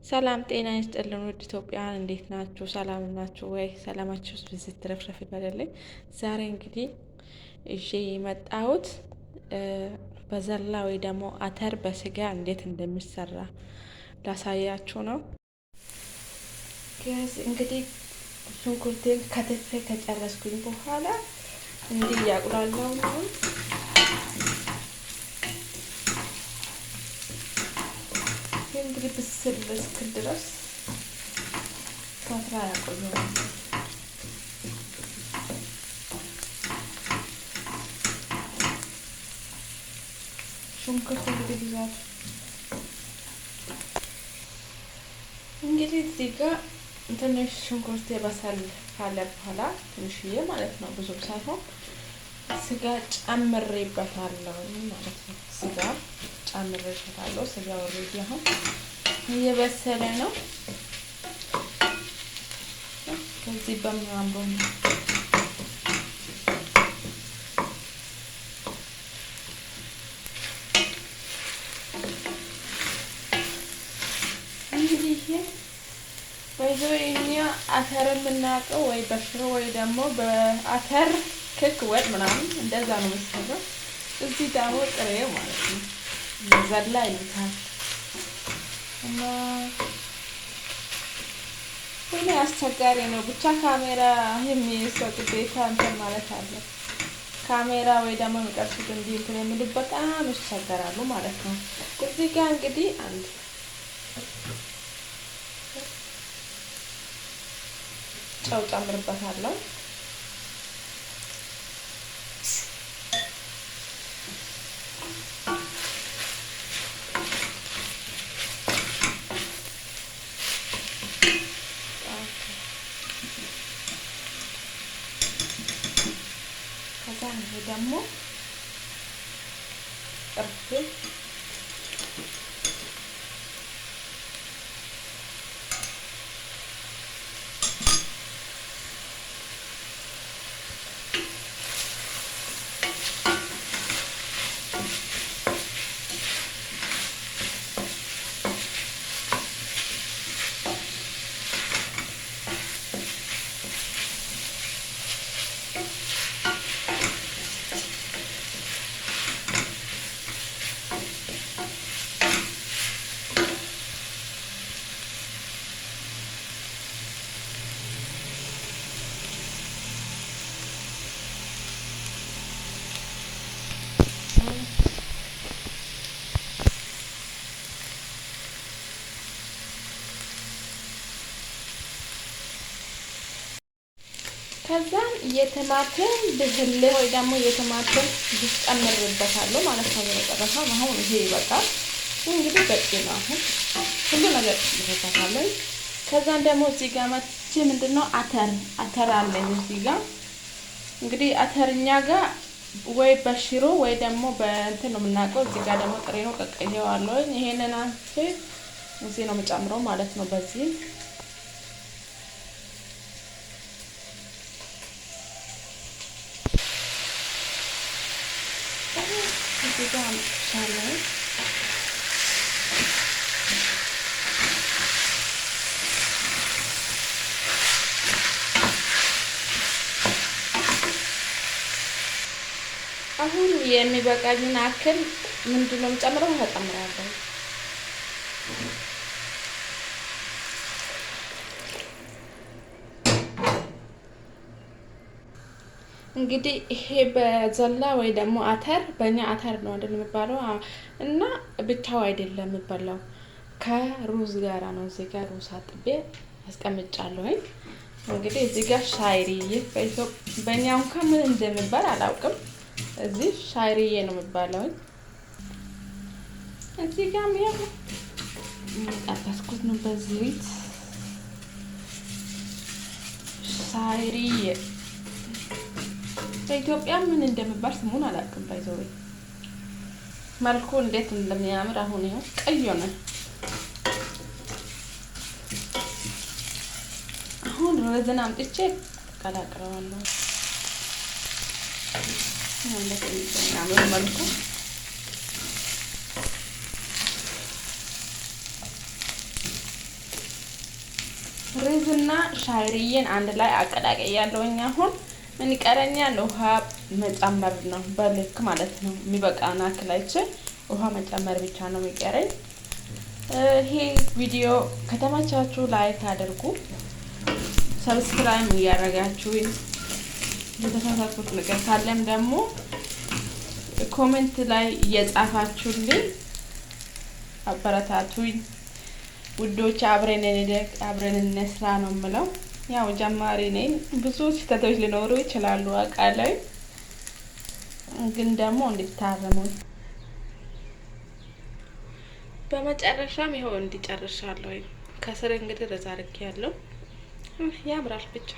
ሰላም ጤና ይስጥልን ውድ ኢትዮጵያውያን እንዴት ናችሁ? ሰላም ናችሁ ወይ? ሰላማችሁ ብዝት ትረፍረፍ ይበልልኝ። ዛሬ እንግዲህ ይዤ የመጣሁት በዘላ ወይ ደግሞ አተር በስጋ እንዴት እንደሚሰራ ላሳያችሁ ነው። እንግዲህ ሽንኩርቴን ከትፌ ከጨረስኩኝ በኋላ እንዲህ እያቁላላው ነው። እንግዲህ ብስል እስክል ድረስ ከስራ ያቆየዋል። ሽንኩርት እንግዲህ ብዛት እንግዲህ እዚህ ጋር ትንሽ ሽንኩርት የበሰል ካለ በኋላ ትንሽዬ ማለት ነው፣ ብዙም ሳይሆን ስጋ ጨምሬበታለሁ ማለት ነው። ስጋ ጨምሬበታለሁ። ስጋ ወሬት አሁን እየበሰለ ነው። ከዚህ በሚያምሩ እንግዲህ ወይዞ እኛ አተር የምናውቀው ወይ በሽሮ ወይ ደግሞ በአተር ክክ ወጥ ምናምን እንደዛ ነው የሚሰራው። እዚህ ደግሞ ጥሬው ማለት ነው ዘላ ይሉታል እና ሁሌ አስቸጋሪ ነው። ብቻ ካሜራ የሚይዘው ግዴታ እንትን ማለት አለ። ካሜራ ወይ ደግሞ የሚቀርጹት እንዲህ እንትን የሚሉት በጣም ይቸገራሉ ማለት ነው። እዚህ ጋር እንግዲህ አንድ ጨው ጨምርበታለሁ። ከዛ ይሄ ደግሞ ጥርፍ ከዛም የቲማቲም ብህል ወይ ደግሞ የቲማቲም ጁስ ጨምሬበታለሁ ማለት ነው። በመጨረሻ አሁን ይሄ ይበቃል። እንግዲህ በቂ ነው። አሁን ሁሉ ነገር ይበቃታል። ከዛም ደግሞ እዚህ ጋር መጥቼ ምንድነው አተር አለኝ እዚህ ጋር እንግዲህ አተርኛ ጋር ወይ በሽሮ ወይ ደግሞ በእንትን ነው የምናውቀው። እዚህ ጋር ደግሞ ጥሬ ነው ቀቅዬዋለሁ። ይሄንን አንቺ እዚህ ነው የምጨምረው ማለት ነው። በዚህ እዚህ ጋር አምጥቻለሁ። አሁን የሚበቃኝን አክል ምንድነው የምጨምረው? ተጨምራለሁ። እንግዲህ ይሄ በዘላ ወይ ደግሞ አተር በእኛ አተር ነው አይደል የሚባለው? እና ብቻው አይደለም የሚባለው ከሩዝ ጋራ ነው። እዚህ ጋር ሩዝ አጥቤ አስቀምጫለሁ። እንግዲህ እዚህ ጋር ሻይሪዬ በእኛ እንኳን ምን እንደሚባል አላውቅም። እዚህ ሻይሪዬ ነው የሚባለው። እዚህ ጋር ያው ጠበስኩት ነው በዘይት ሻይሪዬ። በኢትዮጵያ ምን እንደሚባል ስሙን አላውቅም። ባይዘው መልኩ እንዴት እንደሚያምር አሁን ይኸው ቀይ ሆነ። አሁን ሩዝን አምጥቼ ቀላቅለዋለሁ። እንዴት እንደሚያምር መልኩ ሩዝና ሻይሪዬን አንድ ላይ አቀላቅያለሁኝ። አሁን ምን ይቀረኛል? ውሃ መጨመር ነው፣ በልክ ማለት ነው። የሚበቃውን አክል አይቼ ውሃ መጨመር ብቻ ነው የሚቀረኝ። ይሄ ቪዲዮ ከተመቻችሁ ላይክ አድርጉ፣ ሰብስክራይብ እያደረጋችሁ የተሳሳትኩት ነገር ካለም ደግሞ ኮሜንት ላይ እየጻፋችሁልኝ አበረታቱኝ ውዶች። አብረን እንደግ አብረን እንስራ ነው የምለው። ያው ጀማሪ ነኝ፣ ብዙ ስህተቶች ሊኖሩ ይችላሉ አውቃለሁ፣ ግን ደግሞ እንድታረሙ። በመጨረሻም ይኸው እንዲጨርሻለሁ። ከስር እንግዲህ ረዛርክ ያለው ያምራል ብቻ